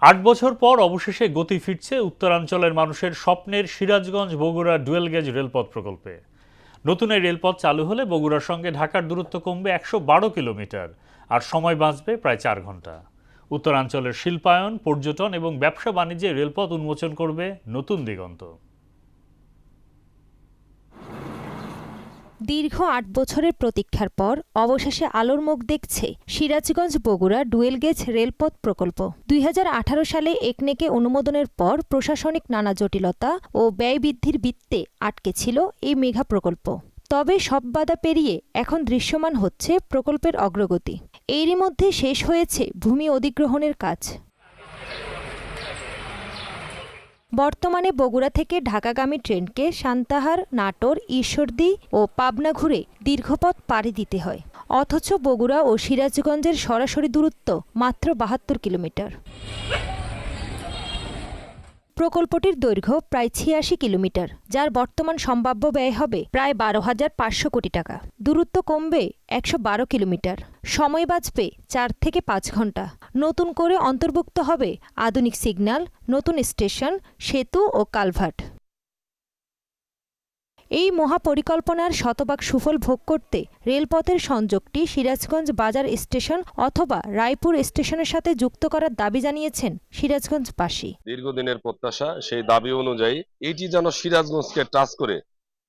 ৮ বছর পর অবশেষে গতি ফিরছে উত্তরাঞ্চলের মানুষের স্বপ্নের সিরাজগঞ্জ বগুড়া ডুয়েল গেজ রেলপথ প্রকল্পে। নতুন এই রেলপথ চালু হলে বগুড়ার সঙ্গে ঢাকার দূরত্ব কমবে ১১২ কিলোমিটার আর সময় বাঁচবে প্রায় ৪ ঘন্টা। উত্তরাঞ্চলের শিল্পায়ন, পর্যটন এবং ব্যবসা বাণিজ্যে রেলপথ উন্মোচন করবে নতুন দিগন্ত। দীর্ঘ ৮ বছরের প্রতীক্ষার পর অবশেষে আলোর মুখ দেখছে সিরাজগঞ্জ বগুড়া ডুয়েল গেজ রেলপথ প্রকল্প। ২০১৮ সালে একনেকে অনুমোদনের পর প্রশাসনিক নানা জটিলতা ও ব্যয় বৃদ্ধির বৃত্তে আটকে ছিল এই মেগা প্রকল্প। তবে সব বাধা পেরিয়ে এখন দৃশ্যমান হচ্ছে প্রকল্পের অগ্রগতি। এরই মধ্যে শেষ হয়েছে ভূমি অধিগ্রহণের কাজ। বর্তমানে বগুড়া থেকে ঢাকাগামী ট্রেনকে সান্তাহার, নাটোর, ঈশ্বরদী ও পাবনা ঘুরে দীর্ঘপথ পাড়ি দিতে হয়। অথচ বগুড়া ও সিরাজগঞ্জের সরাসরি দূরত্ব মাত্র ৭২ কিলোমিটার। প্রকল্পটির দৈর্ঘ্য প্রায় ৮৬ কিলোমিটার, যার বর্তমান সম্ভাব্য ব্যয় হবে প্রায় ১২,৫০০ কোটি টাকা। দূরত্ব কমবে ১১২ কিলোমিটার, সময় বাঁচবে ৪ থেকে ৫ ঘন্টা। নতুন করে অন্তর্ভুক্ত হবে আধুনিক সিগন্যাল, নতুন স্টেশন, সেতু ও কালভার্ট। এই মহাপরিকল্পনার শতভাগ সুফল ভোগ করতে রেলপথের সংযোগটি সিরাজগঞ্জ বাজার স্টেশন অথবা রায়পুর স্টেশনের সাথে যুক্ত করার দাবি জানিয়েছেন সিরাজগঞ্জবাসী। দীর্ঘদিনের প্রত্যাশা, সেই দাবি অনুযায়ী এটি যেন সিরাজগঞ্জকে টাচ করে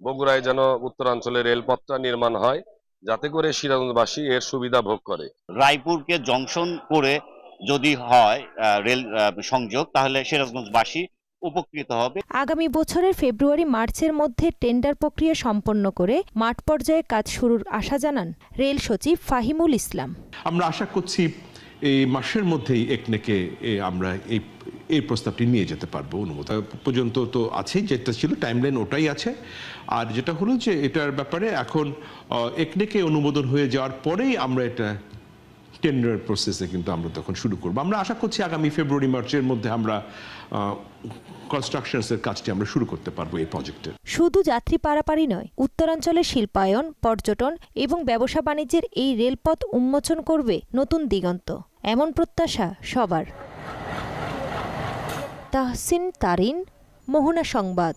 বগুড়ায় যেন উত্তরাঞ্চলে রেলপথটা নির্মাণ হয়, যাতে করে সিরাজগঞ্জবাসী এর সুবিধা ভোগ করে। রায়পুরকে জংশন করে যদি হয় রেল সংযোগ, তাহলে সিরাজগঞ্জবাসী উপকৃত হবে। আগামী বছরের ফেব্রুয়ারি-মার্চের মধ্যে টেন্ডার প্রক্রিয়া সম্পন্ন করে মাঠ পর্যায়ে কাজ শুরুর আশা জানান রেল সচিব ফাহিমুল ইসলাম। আমরা আশা করছি এই মাসের মধ্যেই একনেকে আমরা এই প্রস্তাবটি নিয়ে যেতে পারবো। অনুমোদন পর্যন্ত তো আছেই, যেটা ছিল টাইমলাইন ওটাই আছে। আর যেটা হলো যে এটার ব্যাপারে এখন একনেকে অনুমোদন হয়ে যাওয়ার পরেই আমরা এটা টেন্ডার প্রসেসে কিন্তু আমরা তখন শুরু করবো। আমরা আশা করছি আগামী ফেব্রুয়ারি-মার্চের মধ্যে আমরা কনস্ট্রাকশনসের কাজটি আমরা শুরু করতে পারবো এই প্রজেক্টের। শুধু যাত্রী পারাপারই নয়, উত্তরাঞ্চলের শিল্পায়ন, পর্যটন এবং ব্যবসা বাণিজ্যের এই রেলপথ উন্মোচন করবে নতুন দিগন্ত, এমন প্রত্যাশা সবার। তাহসিন তারিন, মোহনা সংবাদ।